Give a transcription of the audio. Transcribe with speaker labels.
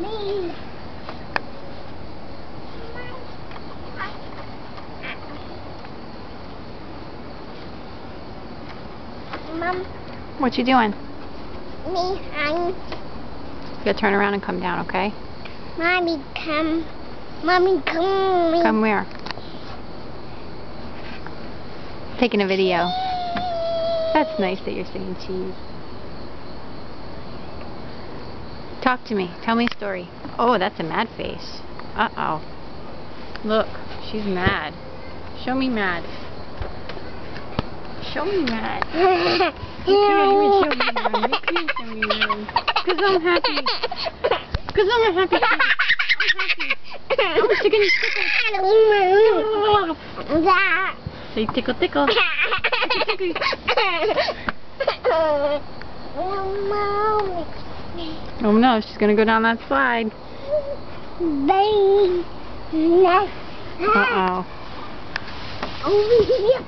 Speaker 1: Me. Mom.
Speaker 2: What you doing?
Speaker 1: Me, I'm.
Speaker 2: You gotta turn around and come down, okay?
Speaker 1: Mommy, come. Mommy, come.
Speaker 2: Come where? Taking a video. That's nice that you're saying cheese. Talk to me. Tell me a story. Oh, that's a mad face. Uh-oh. Look, she's mad. Show me mad. Show me mad. You can't even show me mad. You can't show me mad. Because I'm happy. Because I'm happy. I'm happy. I'm sticking your tickle. Say tickle tickle. Oh no, she's gonna go down that slide. Uh-oh.
Speaker 1: Over here.